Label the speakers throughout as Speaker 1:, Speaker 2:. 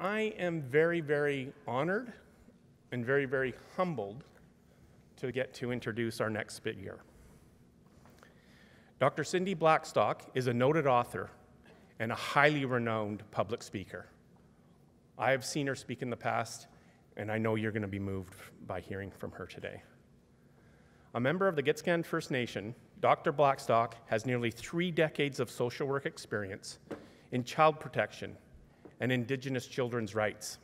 Speaker 1: I am very, very honored and very, very humbled to get to introduce our next speaker. Dr. Cindy Blackstock is a noted author and a highly renowned public speaker. I have seen her speak in the past, and I know you're going to be moved by hearing from her today. A member of the Gitxsan First Nation, Dr. Blackstock has nearly 3 decades of social work experience in child protection and Indigenous children's rights.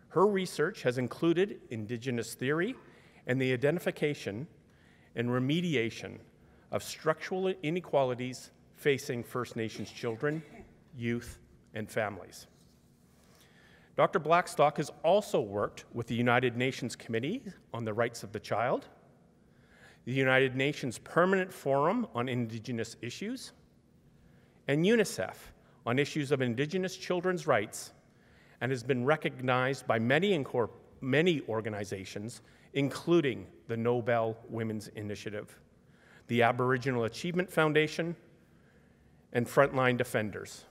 Speaker 1: Her research has included Indigenous theory and the identification and remediation of structural inequalities facing First Nations children, youth, and families. Dr. Blackstock has also worked with the United Nations Committee on the Rights of the Child, the United Nations Permanent Forum on Indigenous Issues, and UNICEF on issues of Indigenous children's rights, and has been recognized by many organizations, including the Nobel Women's Initiative, the Aboriginal Achievement Foundation, and Frontline Defenders.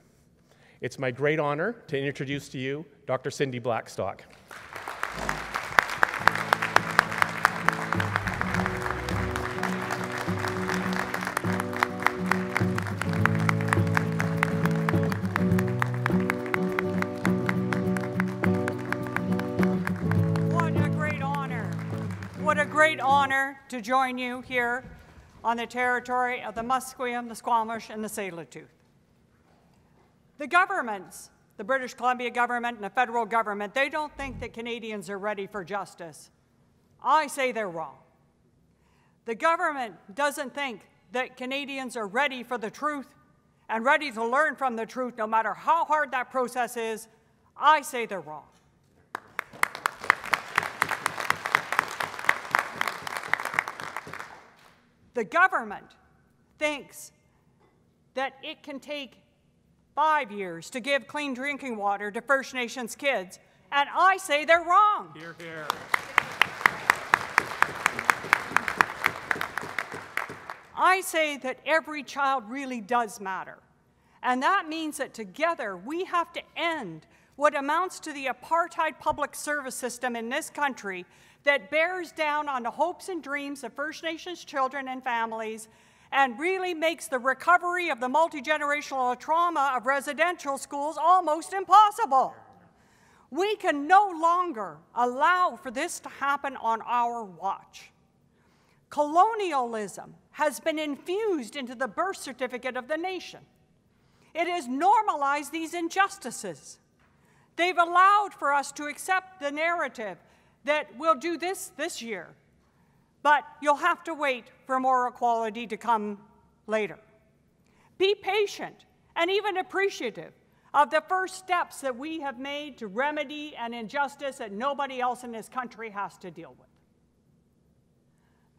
Speaker 1: It's my great honor to introduce to you Dr. Cindy Blackstock.
Speaker 2: What a great honor to join you here on the territory of the Musqueam, the Squamish, and the Tsleil-Waututh. The governments, the British Columbia government and the federal government, they don't think that Canadians are ready for justice. I say they're wrong. The government doesn't think that Canadians are ready for the truth and ready to learn from the truth no matter how hard that process is. I say they're wrong. The government thinks that it can take 5 years to give clean drinking water to First Nations kids, and I say they're wrong.
Speaker 1: Hear, hear.
Speaker 2: I say that every child really does matter, and that means that together we have to end what amounts to the apartheid public service system in this country that bears down on the hopes and dreams of First Nations children and families and really makes the recovery of the multi-generational trauma of residential schools almost impossible. We can no longer allow for this to happen on our watch. Colonialism has been infused into the birth certificate of the nation. It has normalized these injustices. They've allowed for us to accept the narrative that we'll do this year, but you'll have to wait for more equality to come later. Be patient and even appreciative of the first steps that we have made to remedy an injustice that nobody else in this country has to deal with.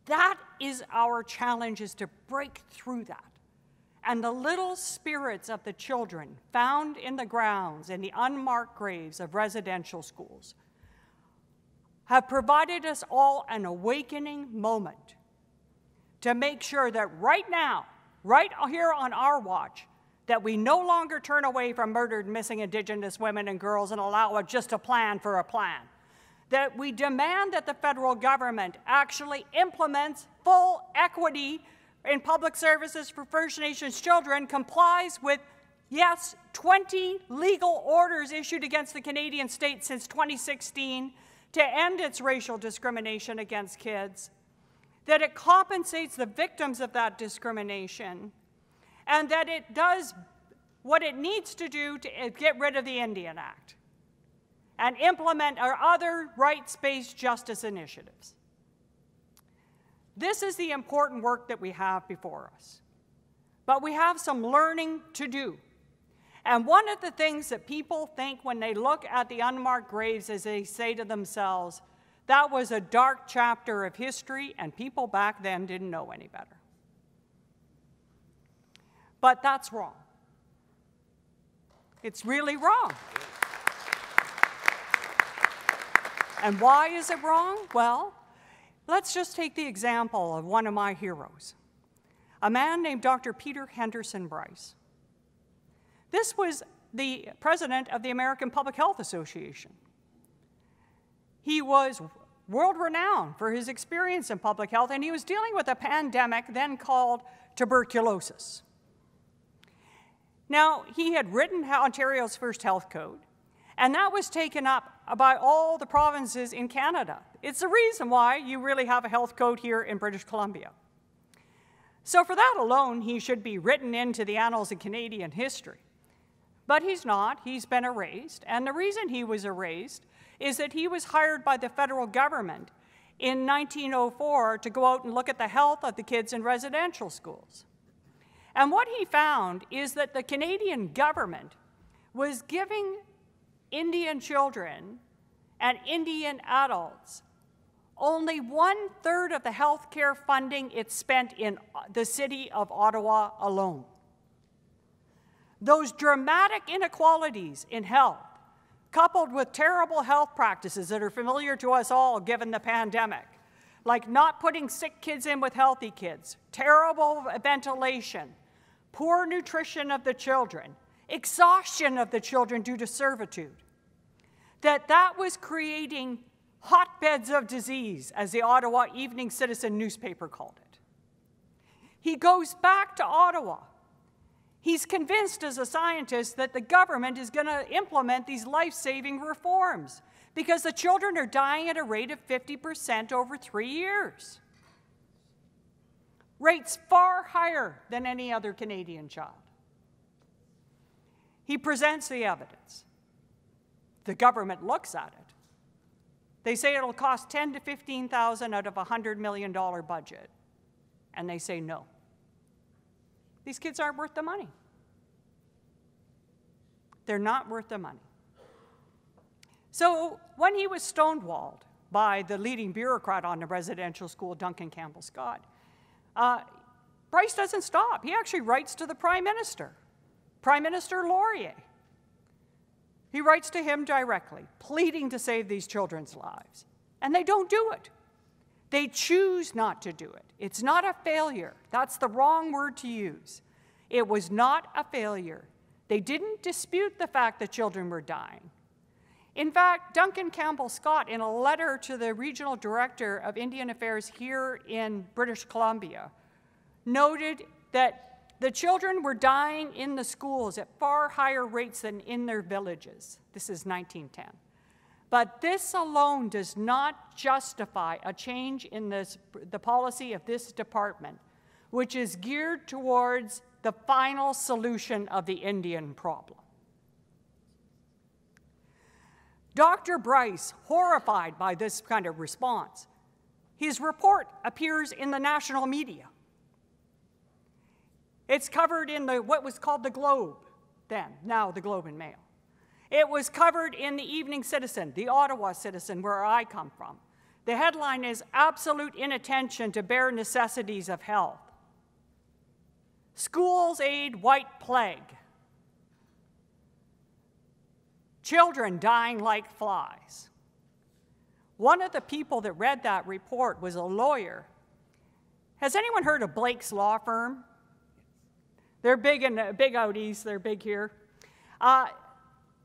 Speaker 2: That is our challenge, is to break through that. And the little spirits of the children found in the grounds in the unmarked graves of residential schools have provided us all an awakening moment to make sure that right now, right here on our watch, that we no longer turn away from murdered, missing Indigenous women and girls and allow just a plan for a plan. That we demand that the federal government actually implements full equity in public services for First Nations children, complies with, yes, 20 legal orders issued against the Canadian state since 2016, to end its racial discrimination against kids, that it compensates the victims of that discrimination, and that it does what it needs to do to get rid of the Indian Act and implement our other rights-based justice initiatives. This is the important work that we have before us, but we have some learning to do. And one of the things that people think when they look at the unmarked graves is they say to themselves, that was a dark chapter of history and people back then didn't know any better. But that's wrong. It's really wrong. And why is it wrong? Well, let's just take the example of one of my heroes, a man named Dr. Peter Henderson Bryce. This was the president of the American Public Health Association. He was world-renowned for his experience in public health, and he was dealing with a pandemic then called tuberculosis. Now, he had written Ontario's first health code, and that was taken up by all the provinces in Canada. It's the reason why you really have a health code here in British Columbia. So for that alone, he should be written into the annals of Canadian history. But he's not. He's been erased. And the reason he was erased is that he was hired by the federal government in 1904 to go out and look at the health of the kids in residential schools. And what he found is that the Canadian government was giving Indian children and Indian adults only 1/3 of the health care funding it spent in the city of Ottawa alone. Those dramatic inequalities in health, coupled with terrible health practices that are familiar to us all given the pandemic, like not putting sick kids in with healthy kids, terrible ventilation, poor nutrition of the children, exhaustion of the children due to servitude, that was creating hotbeds of disease, as the Ottawa Evening Citizen newspaper called it. He goes back to Ottawa. He's convinced as a scientist that the government is going to implement these life-saving reforms because the children are dying at a rate of 50% over 3 years. Rates far higher than any other Canadian child. He presents the evidence. The government looks at it. They say it'll cost $10,000 to $15,000 out of a $100 million budget. And they say no. These kids aren't worth the money. They're not worth the money. So when he was stonewalled by the leading bureaucrat on the residential school, Duncan Campbell Scott, Bryce doesn't stop. He actually writes to the Prime Minister, Prime Minister Laurier. He writes to him directly, pleading to save these children's lives. And they don't do it. They choose not to do it. It's not a failure. That's the wrong word to use. It was not a failure. They didn't dispute the fact that children were dying. In fact, Duncan Campbell Scott, in a letter to the regional director of Indian Affairs here in British Columbia, noted that the children were dying in the schools at far higher rates than in their villages. This is 1910. But this alone does not justify a change in the policy of this department, which is geared towards the final solution of the Indian problem. Dr. Bryce, horrified by this kind of response, his report appears in the national media. It's covered in what was called the Globe then, now the Globe and Mail. It was covered in the Evening Citizen, the Ottawa Citizen, where I come from. The headline is "Absolute Inattention to Bare Necessities of Health. Schools Aid White Plague. Children dying like flies." One of the people that read that report was a lawyer. Has anyone heard of Blake's Law Firm? They're big out east, they're big here.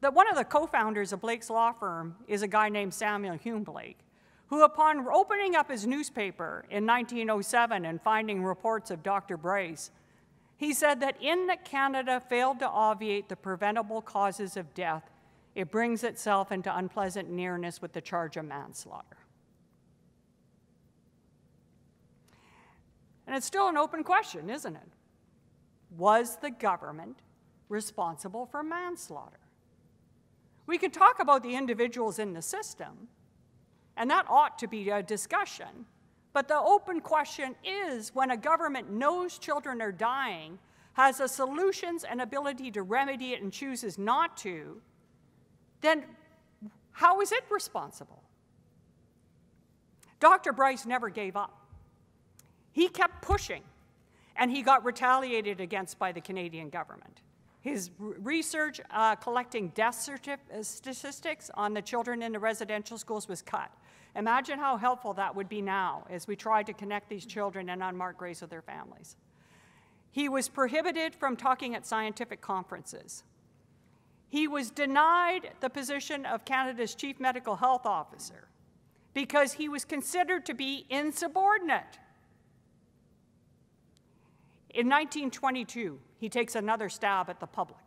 Speaker 2: One of the co-founders of Blake's Law Firm is a guy named Samuel Hume Blake, who upon opening up his newspaper in 1907 and finding reports of Dr. Bryce, he said that in that Canada failed to obviate the preventable causes of death, it brings itself into unpleasant nearness with the charge of manslaughter. And it's still an open question, isn't it? Was the government responsible for manslaughter? We can talk about the individuals in the system, and that ought to be a discussion, but the open question is, when a government knows children are dying, has the solutions and ability to remedy it and chooses not to, then how is it responsible? Dr. Bryce never gave up. He kept pushing, and he got retaliated against by the Canadian government. His research collecting death statistics on the children in the residential schools was cut. Imagine how helpful that would be now as we try to connect these children in unmarked graves with their families. He was prohibited from talking at scientific conferences. He was denied the position of Canada's Chief Medical Health Officer because he was considered to be insubordinate. In 1922, he takes another stab at the public.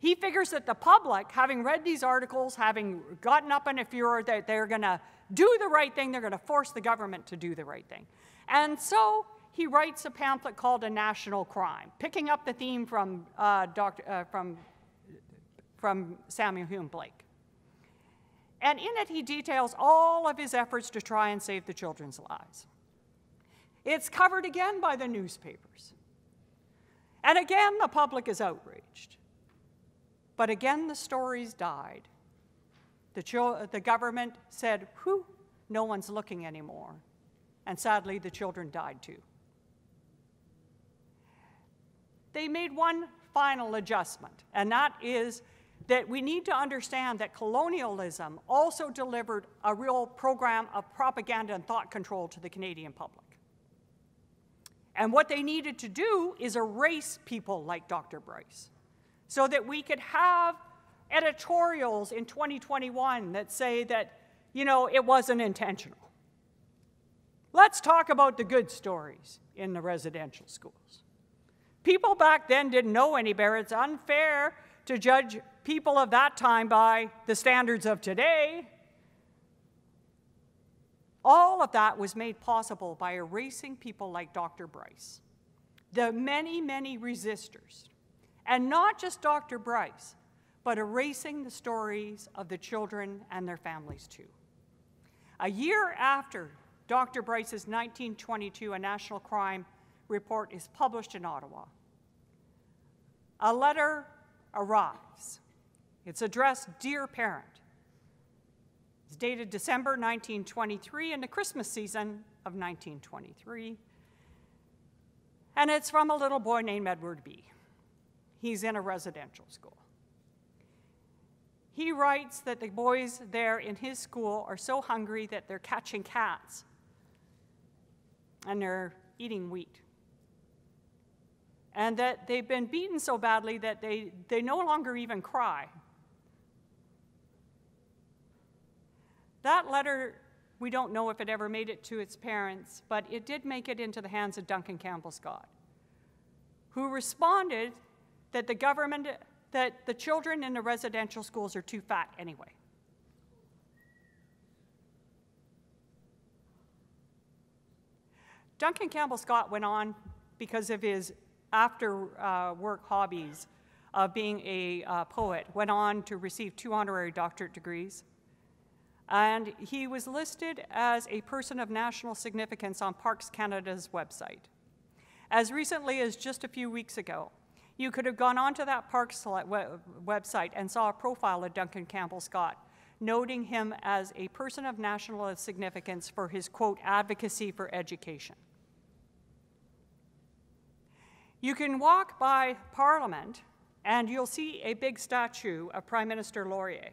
Speaker 2: He figures that the public, having read these articles, having gotten up in a furor, that they're going to do the right thing, they're going to force the government to do the right thing. And so he writes a pamphlet called A National Crime, picking up the theme from Samuel Hume Blake. And in it, he details all of his efforts to try and save the children's lives. It's covered again by the newspapers. And again, the public is outraged. But again, the stories died. The government said, whew, no one's looking anymore. And sadly, the children died too. They made one final adjustment, and that is that we need to understand that colonialism also delivered a real program of propaganda and thought control to the Canadian public. And what they needed to do is erase people like Dr. Bryce so that we could have editorials in 2021 that say that, you know, it wasn't intentional. Let's talk about the good stories in the residential schools. People back then didn't know any better. It's unfair to judge people of that time by the standards of today. All of that was made possible by erasing people like Dr. Bryce, the many, many resistors, and not just Dr. Bryce, but erasing the stories of the children and their families too. A year after Dr. Bryce's 1922 A National Crime Report is published in Ottawa, a letter arrives. It's addressed, Dear Parent. It's dated December 1923 in the Christmas season of 1923. And it's from a little boy named Edward B. He's in a residential school. He writes that the boys there in his school are so hungry that they're catching cats and they're eating wheat. And that they've been beaten so badly that they no longer even cry. That letter, we don't know if it ever made it to its parents, but it did make it into the hands of Duncan Campbell Scott, who responded that the children in the residential schools are too fat anyway. Duncan Campbell Scott went on, because of his after-work hobbies of being a poet, went on to receive 2 honorary doctorate degrees. And he was listed as a person of national significance on Parks Canada's website. As recently as just a few weeks ago, you could have gone onto that Parks website and saw a profile of Duncan Campbell Scott, noting him as a person of national significance for his, quote, advocacy for education. You can walk by Parliament and you'll see a big statue of Prime Minister Laurier.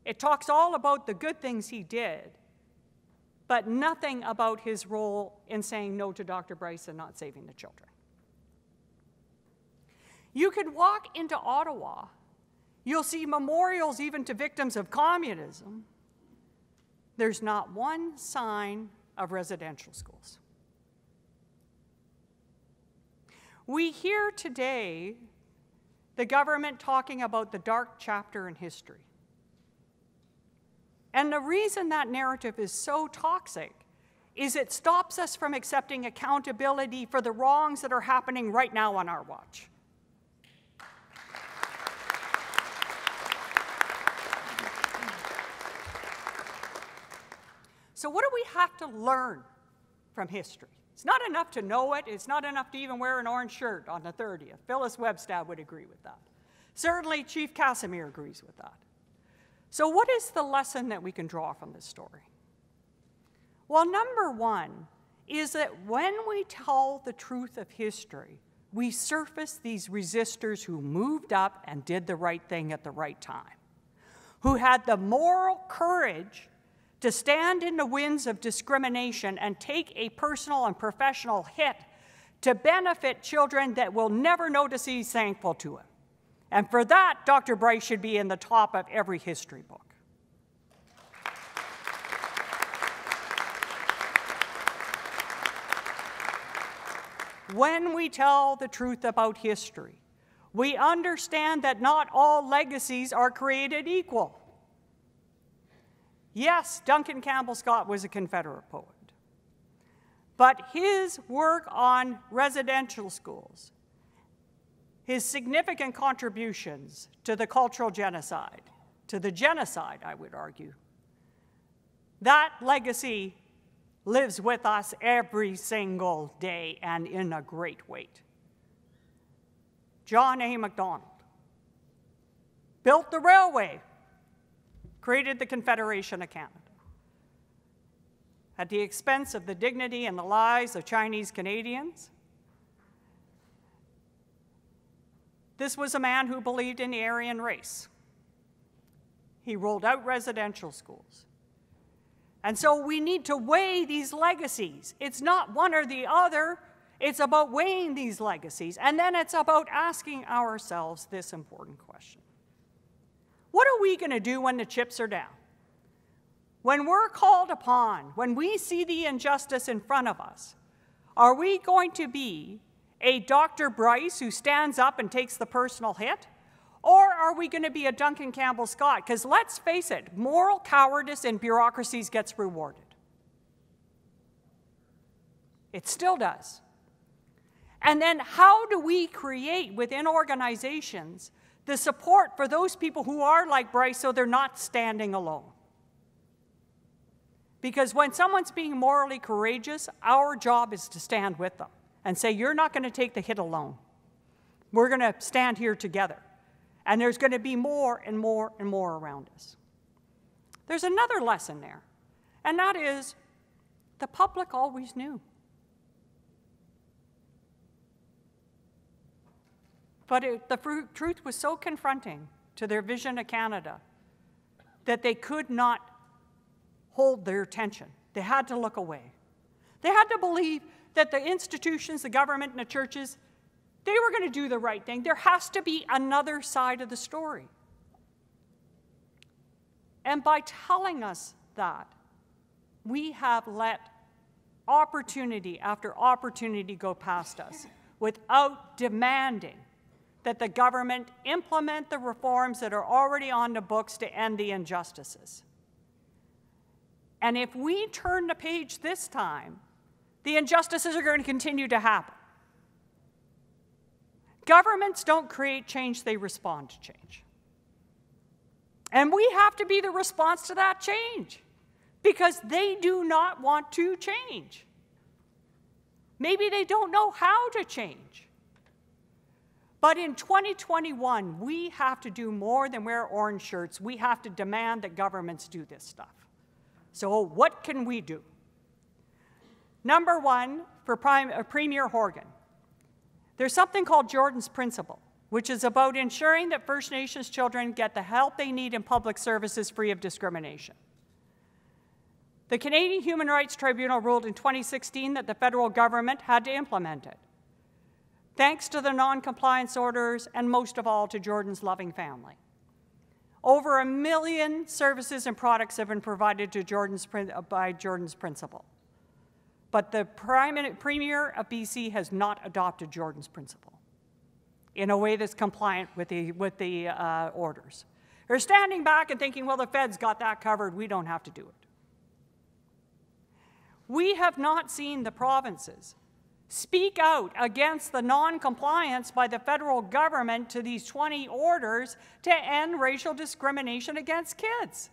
Speaker 2: It talks all about the good things he did, but nothing about his role in saying no to Dr. Bryce and not saving the children. You could walk into Ottawa. You'll see memorials even to victims of communism. There's not one sign of residential schools. We hear today the government talking about the dark chapter in history. And the reason that narrative is so toxic is it stops us from accepting accountability for the wrongs that are happening right now on our watch. So what do we have to learn from history? It's not enough to know it. It's not enough to even wear an orange shirt on the 30th. Phyllis Webstad would agree with that. Certainly, Chief Casimir agrees with that. So what is the lesson that we can draw from this story? Well, number one is that when we tell the truth of history, we surface these resistors who moved up and did the right thing at the right time, who had the moral courage to stand in the winds of discrimination and take a personal and professional hit to benefit children that will never know to be thankful to him. And for that, Dr. Bryce should be in the top of every history book. When we tell the truth about history, we understand that not all legacies are created equal. Yes, Duncan Campbell Scott was a Confederate poet, but his work on residential schools, his significant contributions to the cultural genocide, to the genocide, I would argue, that legacy lives with us every single day and in a great weight. John A. Macdonald built the railway, created the Confederation of Canada, at the expense of the dignity and the lives of Chinese Canadians. This was a man who believed in the Aryan race. He rolled out residential schools. And so we need to weigh these legacies. It's not one or the other. It's about weighing these legacies. And then it's about asking ourselves this important question. What are we going to do when the chips are down? When we're called upon, when we see the injustice in front of us, are we going to be a Dr. Bryce who stands up and takes the personal hit? Or are we going to be a Duncan Campbell Scott? Because let's face it, moral cowardice in bureaucracies gets rewarded. It still does. And then how do we create within organizations the support for those people who are like Bryce so they're not standing alone? Because when someone's being morally courageous, our job is to stand with them and say, you're not going to take the hit alone. We're going to stand here together. And there's going to be more and more and more around us. There's another lesson there, and that is the public always knew. But the truth was so confronting to their vision of Canada that they could not hold their attention. They had to look away. They had to believe that the institutions, the government, and the churches, they were going to do the right thing. There has to be another side of the story. And by telling us that, we have let opportunity after opportunity go past us without demanding that the government implement the reforms that are already on the books to end the injustices. And if we turn the page this time, the injustices are going to continue to happen. Governments don't create change, they respond to change. And we have to be the response to that change because they do not want to change. Maybe they don't know how to change. But in 2021, we have to do more than wear orange shirts. We have to demand that governments do this stuff. So what can we do? Number one, for Premier Horgan, there's something called Jordan's Principle, which is about ensuring that First Nations children get the help they need in public services free of discrimination. The Canadian Human Rights Tribunal ruled in 2016 that the federal government had to implement it, thanks to the non-compliance orders and most of all to Jordan's loving family. Over 1 million services and products have been provided to by Jordan's Principle. But the Premier of BC has not adopted Jordan's Principle in a way that's compliant with the orders. They're standing back and thinking, well, the feds got that covered, we don't have to do it. We have not seen the provinces speak out against the non-compliance by the federal government to these 20 orders to end racial discrimination against kids.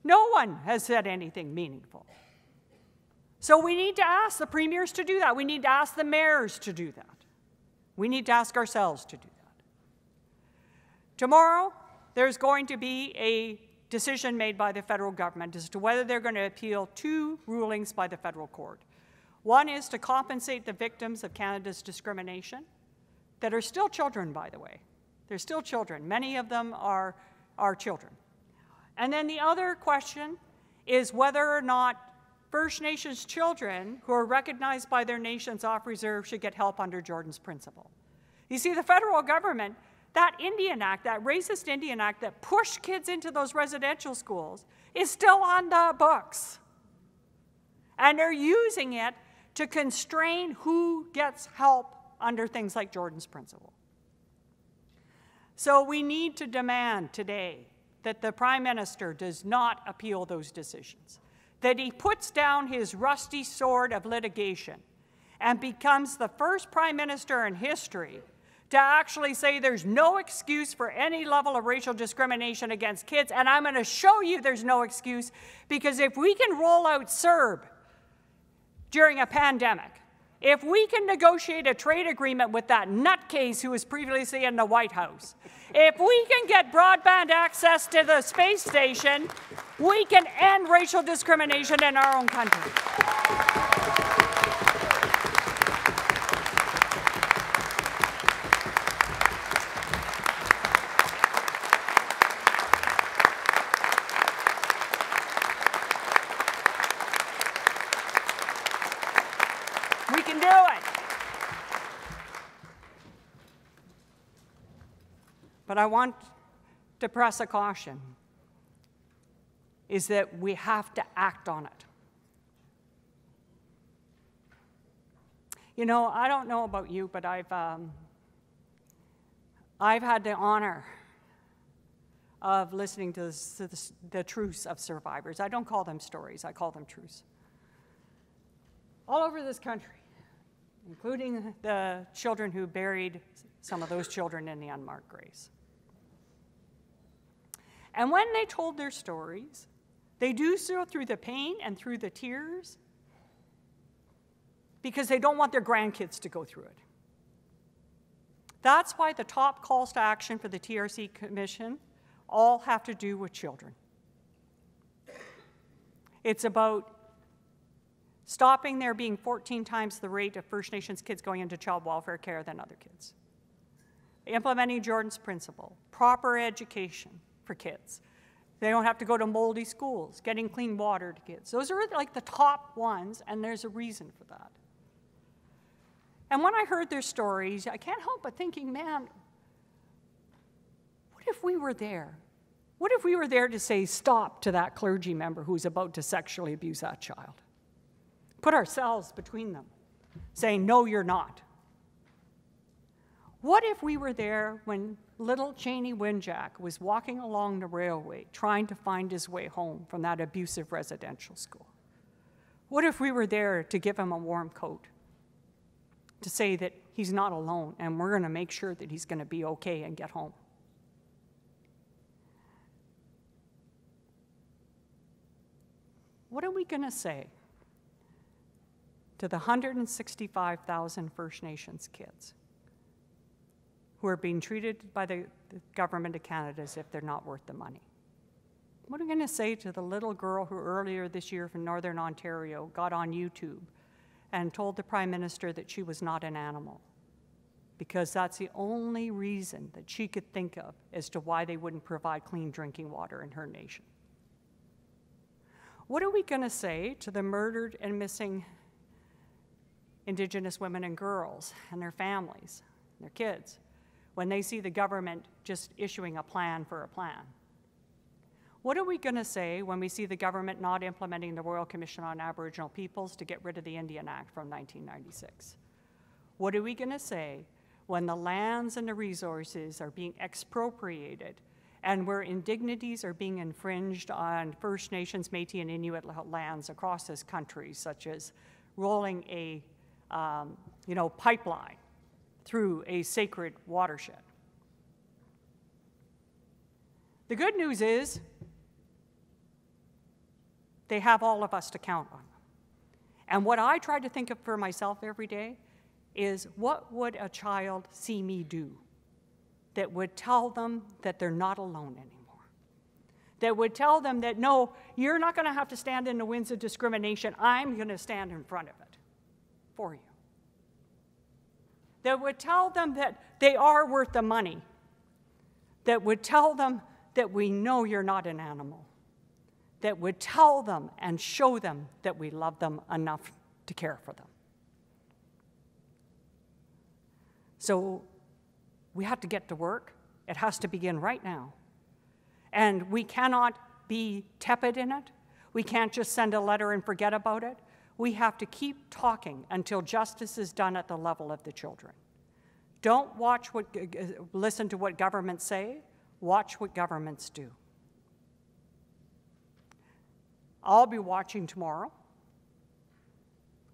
Speaker 2: No one has said anything meaningful. So we need to ask the premiers to do that. We need to ask the mayors to do that. We need to ask ourselves to do that. Tomorrow, there's going to be a decision made by the federal government as to whether they're going to appeal 2 rulings by the federal court. One is to compensate the victims of Canada's discrimination that are still children, by the way. They're still children. Many of them are children. And then the other question is whether or not First Nations children who are recognized by their nations off reserve should get help under Jordan's Principle. You see, the federal government, that Indian Act, that racist Indian Act that pushed kids into those residential schools, is still on the books. And they're using it to constrain who gets help under things like Jordan's Principle. So we need to demand today that the Prime Minister does not appeal those decisions, that he puts down his rusty sword of litigation and becomes the first Prime Minister in history to actually say there's no excuse for any level of racial discrimination against kids. And I'm going to show you there's no excuse, because if we can roll out CERB during a pandemic, if we can negotiate a trade agreement with that nutcase who was previously in the White House, if we can get broadband access to the space station, we can end racial discrimination in our own country. We can do it. But I want to press a caution, is that we have to act on it. You know, I don't know about you, but I've had the honor of listening to the truths of survivors. I don't call them stories, I call them truths. All over this country, including the children who buried some of those children in the unmarked graves. And when they told their stories, they do so through the pain and through the tears, because they don't want their grandkids to go through it. That's why the top calls to action for the TRC Commission all have to do with children. It's about stopping there being 14 times the rate of First Nations kids going into child welfare care than other kids. Implementing Jordan's Principle, proper education for kids. They don't have to go to moldy schools, getting clean water to kids. Those are like the top ones, and there's a reason for that. And when I heard their stories, I can't help but thinking, man, what if we were there? What if we were there to say stop to that clergy member who's about to sexually abuse that child? Put ourselves between them, saying, no, you're not. What if we were there when little Cheney Winjack was walking along the railway trying to find his way home from that abusive residential school? What if we were there to give him a warm coat, to say that he's not alone and we're going to make sure that he's going to be okay and get home? What are we going to say to the 165,000 First Nations kids who are being treated by the government of Canada as if they're not worth the money? What are we going to say to the little girl who earlier this year from Northern Ontario got on YouTube and told the Prime Minister that she was not an animal, because that's the only reason that she could think of as to why they wouldn't provide clean drinking water in her nation? What are we going to say to the murdered and missing Indigenous women and girls and their families, their kids, when they see the government just issuing a plan for a plan? What are we going to say when we see the government not implementing the Royal Commission on Aboriginal Peoples to get rid of the Indian Act from 1996? What are we going to say when the lands and the resources are being expropriated and where indignities are being infringed on First Nations, Métis, and Inuit lands across this country, such as rolling a pipeline through a sacred watershed? The good news is they have all of us to count on. And what I try to think of for myself every day is, what would a child see me do that would tell them that they're not alone anymore? That would tell them that, no, you're not going to have to stand in the winds of discrimination. I'm going to stand in front of it for you. That would tell them that they are worth the money. That would tell them that we know you're not an animal. That would tell them and show them that we love them enough to care for them. So We have to get to work. It has to begin right now. And we cannot be tepid in it. We can't just send a letter and forget about it. We have to keep talking until justice is done at the level of the children. Don't listen to what governments say. Watch what governments do. I'll be watching tomorrow,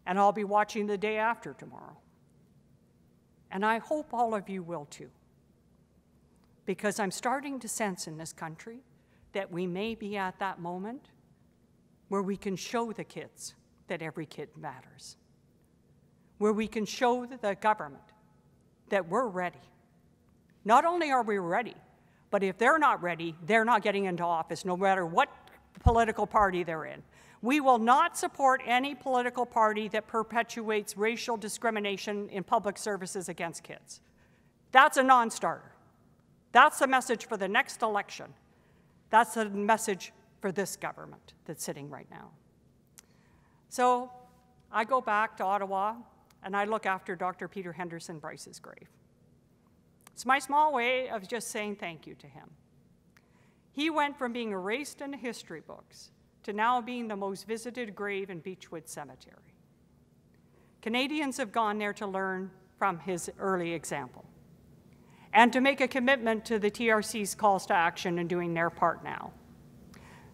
Speaker 2: and I'll be watching the day after tomorrow. And I hope all of you will too, because I'm starting to sense in this country that we may be at that moment where we can show the kids that every kid matters, where we can show the government that we're ready. Not only are we ready, but if they're not ready, they're not getting into office, no matter what political party they're in. We will not support any political party that perpetuates racial discrimination in public services against kids. That's a non-starter. That's the message for the next election. That's the message for this government that's sitting right now. So I go back to Ottawa and I look after Dr. Peter Henderson Bryce's grave. It's my small way of just saying thank you to him. He went from being erased in the history books to now being the most visited grave in Beechwood Cemetery. Canadians have gone there to learn from his early example and to make a commitment to the TRC's calls to action and doing their part now.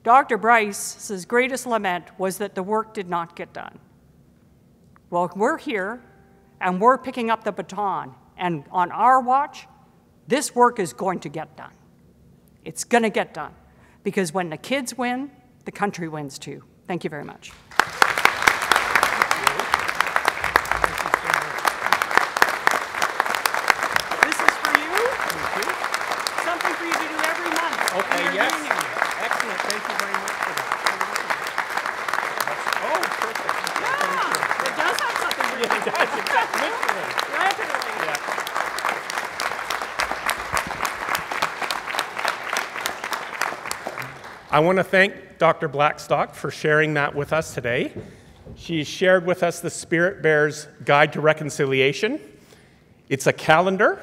Speaker 2: Dr. Bryce's greatest lament was that the work did not get done. Well, we're here and we're picking up the baton, and on our watch, this work is going to get done. It's going to get done, because when the kids win, the country wins too. Thank you very much. This is for you. Thank you. Something for you to do every month.
Speaker 1: Okay, yes. Excellent. Thank you very much for that. Oh, perfect.
Speaker 2: Yeah, it does have something for you.
Speaker 1: Yeah, it does. Exactly.
Speaker 2: Definitely.
Speaker 1: Yeah. I want to thank Dr. Blackstock for sharing that with us today. She shared with us the Spirit Bear's Guide to Reconciliation. It's a calendar,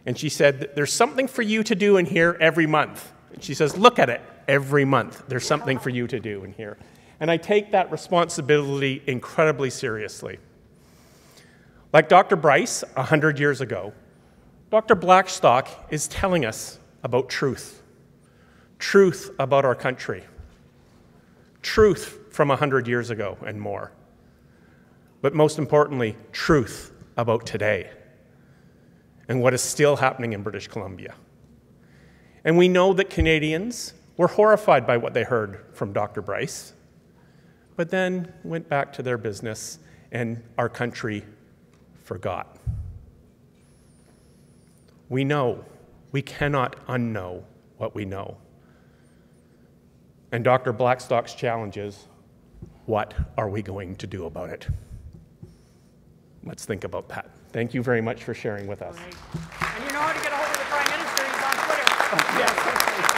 Speaker 1: and she said, there's something for you to do in here every month. And she says, look at it every month. There's something for you to do in here. And I take that responsibility incredibly seriously. Like Dr. Bryce 100 years ago, Dr. Blackstock is telling us about truth. Truth about our country. Truth from 100 years ago and more. But most importantly, truth about today and what is still happening in British Columbia. And we know that Canadians were horrified by what they heard from Dr. Bryce, but then went back to their business and our country forgot. We know we cannot unknow what we know. And Dr. Blackstock's challenge is, what are we going to do about it? Let's think about that. Thank you very much for sharing with us.
Speaker 2: Right. And you know how to get a hold of the Prime Minister. He's on Twitter.
Speaker 1: Yes.